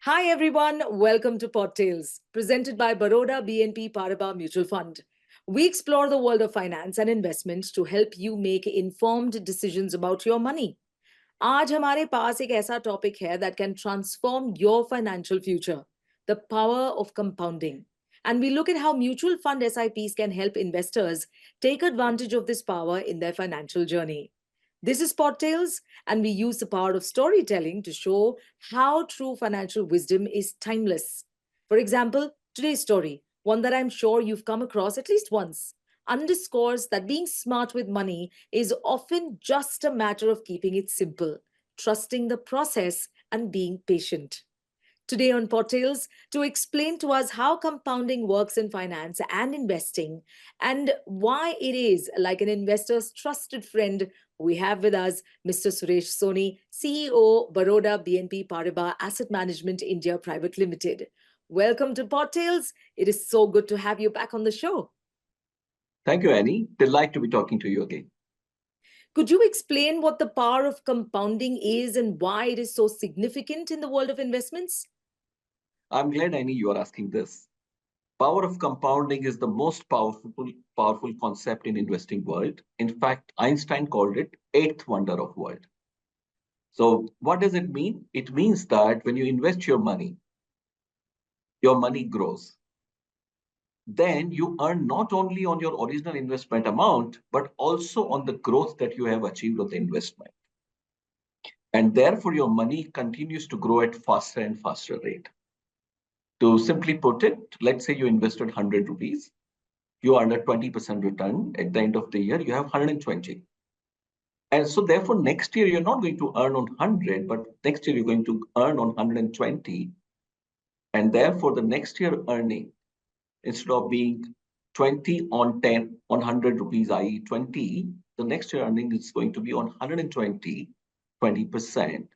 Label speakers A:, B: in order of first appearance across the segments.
A: Hi everyone, welcome to PODTales, presented by Baroda BNP Paribas Mutual Fund. We explore the world of finance and investments to help you make informed decisions about your money. आज हमारे पास एक ऐसा topic है that can transform your financial future, the power of compounding. And we look at how mutual fund SIPs can help investors take advantage of this power in their financial journey. This is Podtails, and we use the power of storytelling to show how true financial wisdom is timeless. For example, today's story, one that I'm sure you've come across at least once, underscores that being smart with money is often just a matter of keeping it simple, trusting the process, and being patient. Today on Portales, to explain to us how compounding works in finance and investing and why it is like an investor's trusted friend, we have with us Mr. Suresh Soni, CEO, Baroda BNP Paribas Asset Management India Private Limited. Welcome to Portales. It is so good to have you back on the show.
B: Thank you, Annie. Delight to be talking to you again.
A: Could you explain what the power of compounding is and why it is so significant in the world of investments?
B: I'm glad, Annie, you are asking this. Power of compounding is the most powerful concept in investing world. In fact, Einstein called it eighth wonder of world. So what does it mean? It means that when you invest your money grows. Then you earn not only on your original investment amount, but also on the growth that you have achieved on the investment. And therefore, your money continues to grow at faster and faster rate. To simply put it, let's say you invested 100 rupees, you earn a 20% return. At the end of the year, you have 120. And so therefore, next year, you're not going to earn on 100, but next year you're going to earn on 120. And therefore, the next year earning, instead of being 20 on 10, on 100 rupees, i.e. 20, the next year earning is going to be on 120, 20%.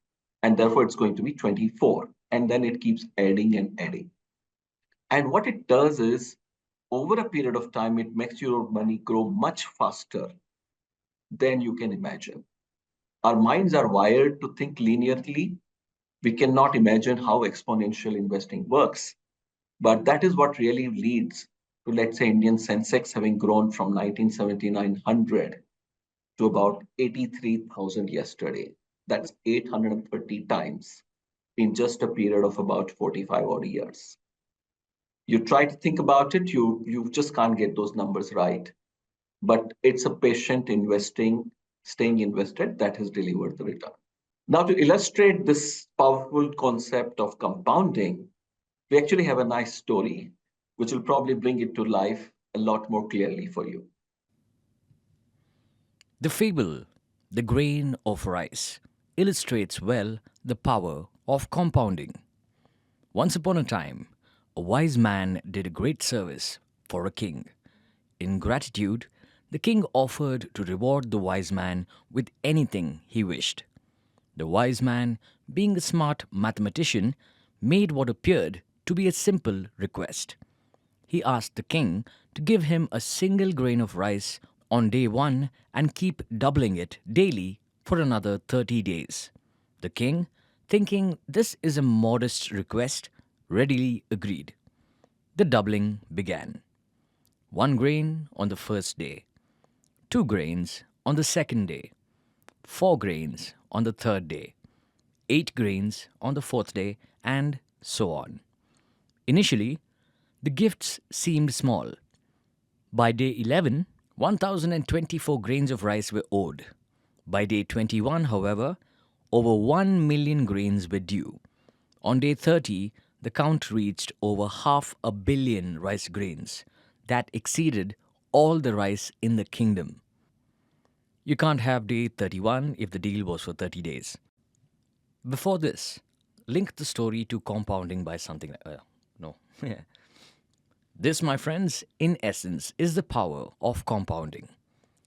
B: And therefore, it's going to be 24. And then it keeps adding and adding. And what it does is, over a period of time, it makes your money grow much faster than you can imagine. Our minds are wired to think linearly. We cannot imagine how exponential investing works. But that is what really leads to, let's say, Indian Sensex having grown from 1979 to about 83,000 yesterday. That's 830 times in just a period of about 45 odd years. You try to think about it, you just can't get those numbers right. But it's a patient investing, staying invested that has delivered the return. Now, to illustrate this powerful concept of compounding, we actually have a nice story which will probably bring it to life a lot more clearly for you.
C: The fable, The Grain of Rice, illustrates well the power of compounding. Once upon a time, a wise man did a great service for a king. In gratitude, the king offered to reward the wise man with anything he wished. The wise man, being a smart mathematician, made what appeared to be a simple request. He asked the king to give him a single grain of rice on day one and keep doubling it daily for another 30 days. The king, thinking this is a modest request, readily agreed. The doubling began. 1 grain on the first day, 2 grains on the second day, 4 grains on the third day, 8 grains on the fourth day, and so on. Initially, the gifts seemed small. By day 11, 1,024 grains of rice were owed. By day 21, however, over 1 million grains were due. On day 30, the count reached over 500 million rice grains. That exceeded all the rice in the kingdom. You can't have day 31 if the deal was for 30 days. Before this, link the story to compounding by something like, no. This, my friends, in essence, is the power of compounding.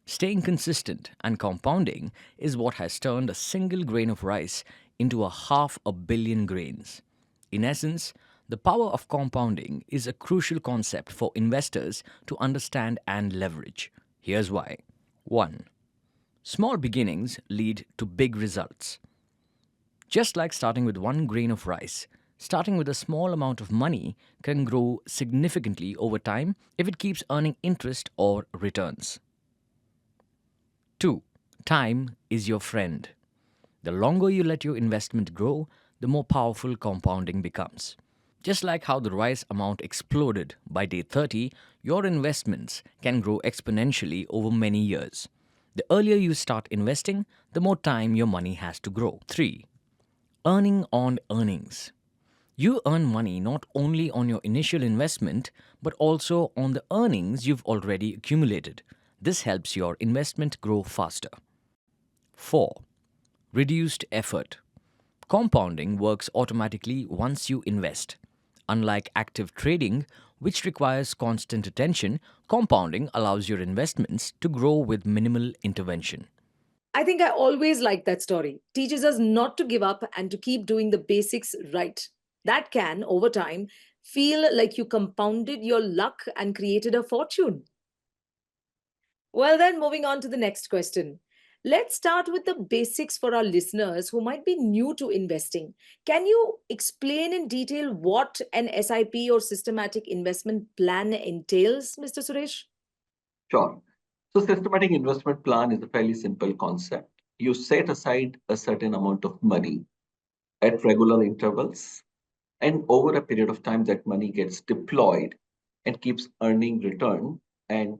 C: Staying consistent and compounding is what has turned a single grain of rice into 500 million grains. In essence, the power of compounding is a crucial concept for investors to understand and leverage. Here's why. 1. Small beginnings lead to big results. Just like starting with 1 grain of rice, Starting with a small amount of money can grow significantly over time if it keeps earning interest or returns. 2. Time is your friend. The longer you let your investment grow, the more powerful compounding becomes. Just like how the rice amount exploded by day 30, your investments can grow exponentially over many years. The earlier you start investing, the more time your money has to grow. 3. Earning on earnings. You earn money not only on your initial investment, but also on the earnings you've already accumulated. This helps your investment grow faster. 4. Reduced effort. Compounding works automatically once you invest. Unlike active trading, which requires constant attention, compounding allows your investments to grow with minimal intervention.
A: I think I always like that story. Teaches us not to give up and to keep doing the basics right. That can, over time, feel like you compounded your luck and created a fortune. Well, then, moving on to the next question. Let's start with the basics for our listeners who might be new to investing. Can you explain in detail what an SIP or systematic investment plan entails, Mr. Suresh?
B: Sure. So, systematic investment plan is a fairly simple concept. You set aside a certain amount of money at regular intervals, and over a period of time, that money gets deployed and keeps earning return. And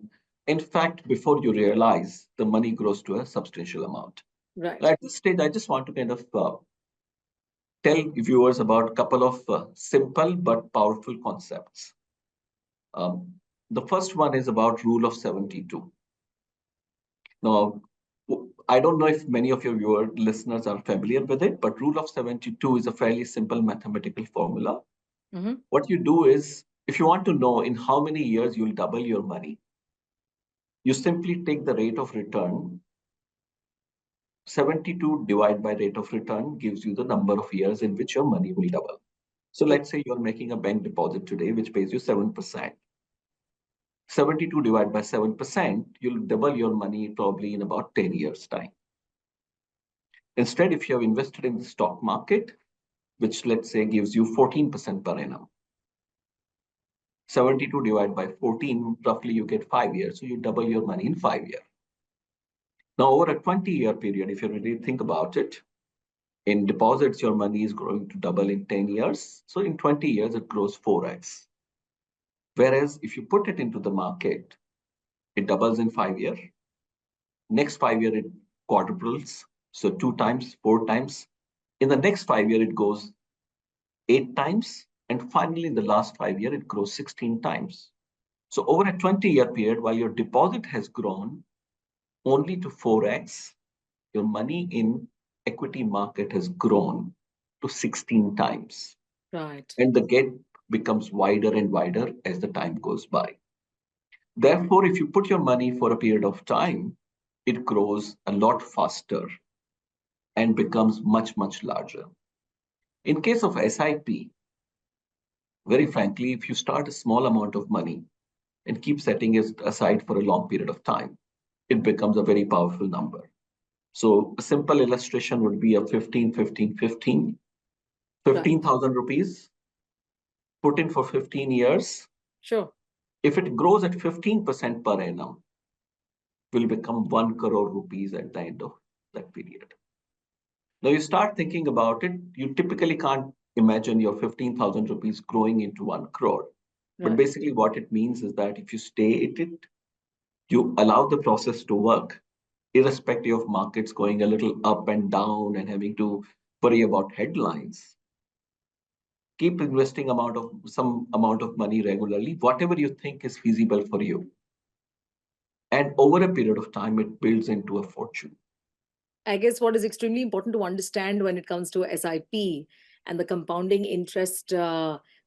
B: in fact, before you realize, the money grows to a substantial amount.
A: Right.
B: At this stage, I just want to kind of tell viewers about a couple of simple but powerful concepts. Um, the first one is about rule of 72. Now, I don't know if many of your viewer listeners are familiar with it, but rule of 72 is a fairly simple mathematical formula.
A: Mhm.
B: What you do is, if you want to know in how many years you'll double your money, you simply take the rate of return. 72 divided by rate of return gives you the number of years in which your money will double. So
A: Good.
B: let's say you're making a bank deposit today, which pays you 7%. 72 divided by 7%, you'll double your money probably in about 10 years' time. Instead, if you have invested in the stock market, which let's say gives you 14% per annum, 72 divided by 14, roughly you get 5 years. So you double your money in 5 years. Now, over a 20-year period, if you really think about it, in deposits, your money is growing to double in 10 years. So in 20 years, it grows 4x. Whereas if you put it into the market, it doubles in 5 years. Next 5 year, it quadruples. So 2 times, 4 times. In the next 5 year, it goes 8 times. And finally, in the last 5 year, it grows 16 times. So over a 20-year period, while your deposit has grown only to 4x, your money in equity market has grown to 16 times.
A: Right.
B: And the gap becomes wider and wider as the time goes by. Therefore, if you put your money for a period of time, it grows a lot faster and becomes much, much larger. In case of SIP, very frankly, if you start a small amount of money and keep setting it aside for a long period of time, it becomes a very powerful number. So a simple illustration would be a 15, 15, 15,
A: Right.
B: 15,000 rupees put in for 15 years.
A: Sure.
B: If it grows at 15% per annum, will become 1 crore rupees at the end of that period. Now you start thinking about it, you typically can't imagine your 15,000 rupees growing into 1 crore. But
A: Right.
B: basically, what it means is that if you stay at it, you allow the process to work, irrespective of markets going a little up and down and having to worry about headlines. Keep investing some amount of money regularly, whatever you think is feasible for you. And over a period of time, it builds into a fortune.
A: I guess what is extremely important to understand when it comes to SIP and the compounding interest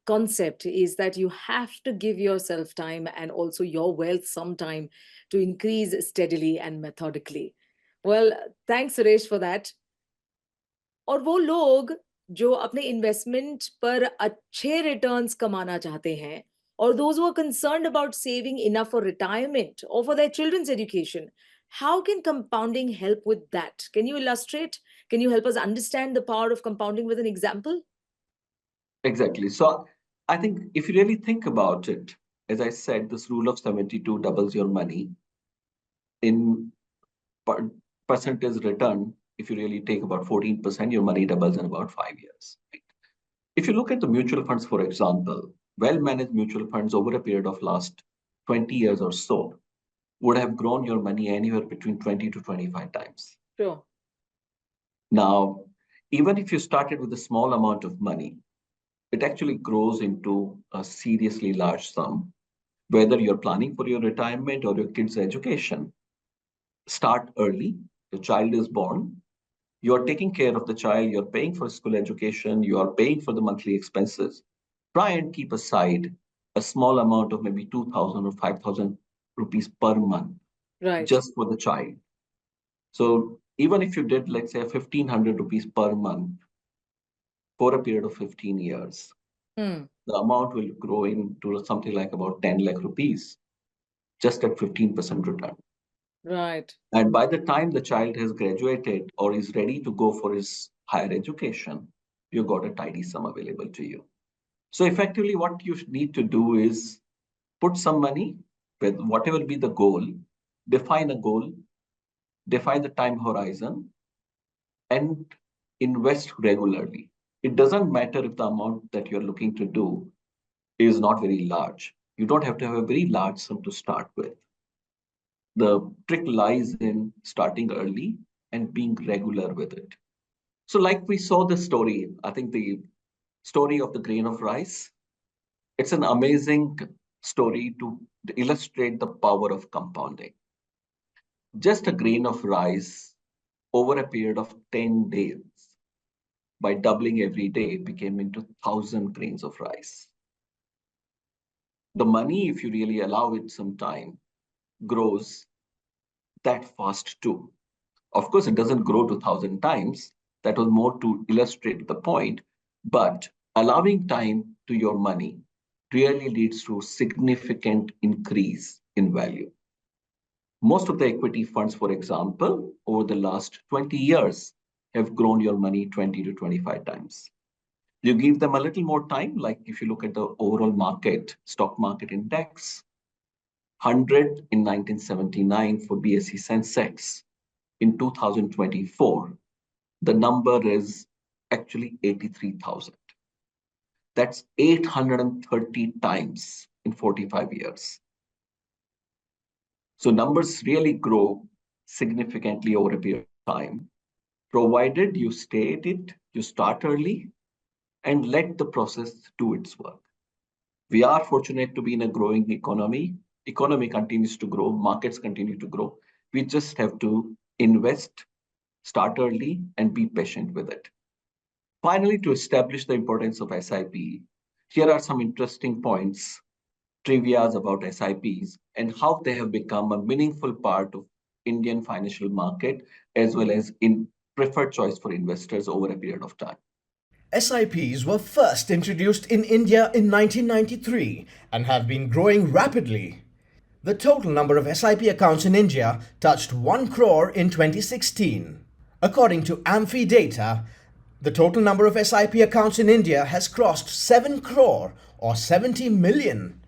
A: concept is that you have to give yourself time and also your wealth some time to increase steadily and methodically. Well, thanks, Suresh, for that. और वो लोग जो अपने investment पर अच्छे returns कमाना चाहते हैं or those who are concerned about saving enough for retirement or for their children's education, how can compounding help with that? Can you illustrate? Can you help us understand the power of compounding with an example?
B: Exactly. So I think if you really think about it, as I said, this rule of 72 doubles your money in per- percentage return. If you really take about 14%, your money doubles in about 5 years. Right? If you look at the mutual funds, for example, well-managed mutual funds over a period of last 20 years or so would have grown your money anywhere between 20 to 25 times.
A: Sure.
B: Now, even if you started with a small amount of money, it actually grows into a seriously large sum. Whether you're planning for your retirement or your kids' education, start early. Your child is born, you're taking care of the child, you're paying for school education, you are paying for the monthly expenses. Try and keep aside a small amount of maybe 2,000 or 5,000 rupees per month
A: Right.
B: just for the child. So even if you did, let's say, 1,500 rupees per month for a period of 15 years,
A: Hmm.
B: the amount will grow into something like about 10 lakh rupees just at 15% return.
A: Right.
B: And by the time the child has graduated or is ready to go for his higher education, you got a tidy sum available to you. So effectively, what you need to do is put some money with whatever be the goal, define a goal, define the time horizon, and invest regularly. It doesn't matter if the amount that you're looking to do is not very large. You don't have to have a very large sum to start with. The trick lies in starting early and being regular with it. So, like we saw the story, I think the story of the grain of rice, it's an amazing story to illustrate the power of compounding. Just a grain of rice over a period of 10 days, by doubling every day, became into 1,000 grains of rice. The money, if you really allow it some time, grows that fast too. Of course, it doesn't grow to 1,000 times. That was more to illustrate the point. But allowing time to your money really leads to significant increase in value. Most of the equity funds, for example, over the last 20 years have grown your money 20 to 25 times. You give them a little more time, like if you look at the overall market, stock market index, 100 in 1979 for BSE Sensex. In 2024, the number is actually 83,000. That's 830 times in 45 years. So numbers really grow significantly over a period of time, provided you stay at it, you start early, and let the process do its work. We are fortunate to be in a growing economy. Economy continues to grow, markets continue to grow. We just have to invest, start early, and be patient with it. Finally, to establish the importance of SIP, here are some interesting points, trivias about SIPs, and how they have become a meaningful part of Indian financial market as well as in preferred choice for investors over a period of time.
D: SIPs were first introduced in India in 1993 and have been growing rapidly. The total number of SIP accounts in India touched 1 crore in 2016. According to Amphi data, the total number of SIP accounts in India has crossed 7 crore or 70 million.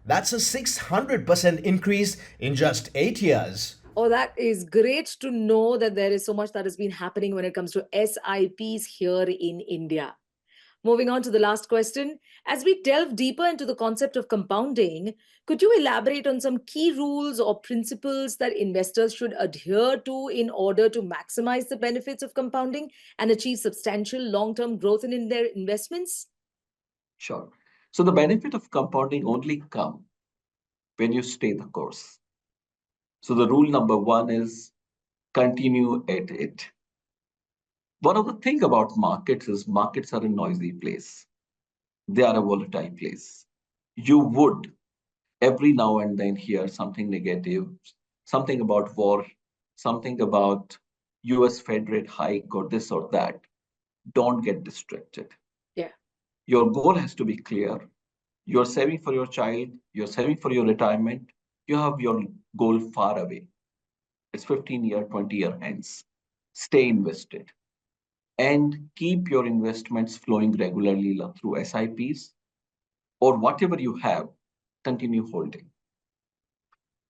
D: That's a 600% increase in just 8 years.
A: Oh, that is great to know that there is so much that has been happening when it comes to SIPs here in India. Moving on to the last question. As we delve deeper into the concept of compounding, could you elaborate on some key rules or principles that investors should adhere to in order to maximize the benefits of compounding and achieve substantial long term growth in their investments?
B: Sure. So the benefit of compounding only come when you stay the course. So the rule number one is continue at it. One of the thing about markets is markets are a noisy place. They are a volatile place. You would every now and then hear something negative, something about war, something about US Fed rate hike or this or that. Don't get distracted.
A: Yeah.
B: Your goal has to be clear. You're saving for your child, you're saving for your retirement, you have your goal far away. It's 15-year, 20-year hence. Stay invested. and keep your investments flowing regularly through SIPs or whatever you have, continue holding.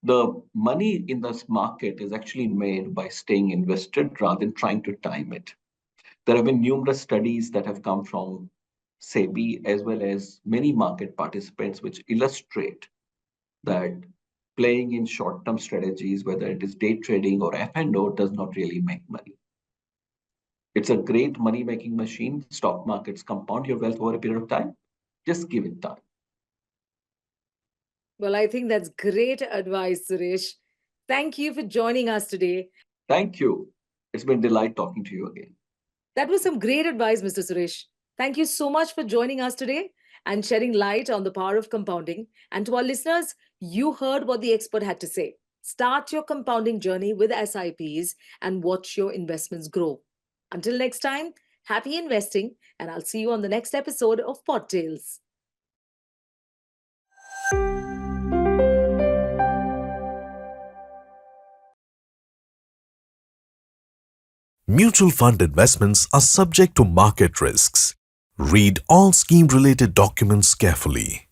B: The money in this market is actually made by staying invested rather than trying to time it. There have been numerous studies that have come from SEBI as well as many market participants which illustrate that playing in short-term strategies, whether it is day trading or F&O, does not really make money. It's a great money-making machine. Stock markets compound your wealth over a period of time. Just give it time.
A: Well, I think that's great advice, Suresh. Thank you for joining us today.
B: Thank you. It's been a delight talking to you again.
A: That was some great advice, Mr. Suresh. Thank you so much for joining us today and shedding light on the power of compounding. And to our listeners, you heard what the expert had to say. Start your compounding journey with SIPs and watch your investments grow. Until next time, happy investing, and I'll see you on the next episode of PodTales.
E: Mutual fund investments are subject to market risks. Read all scheme-related documents carefully.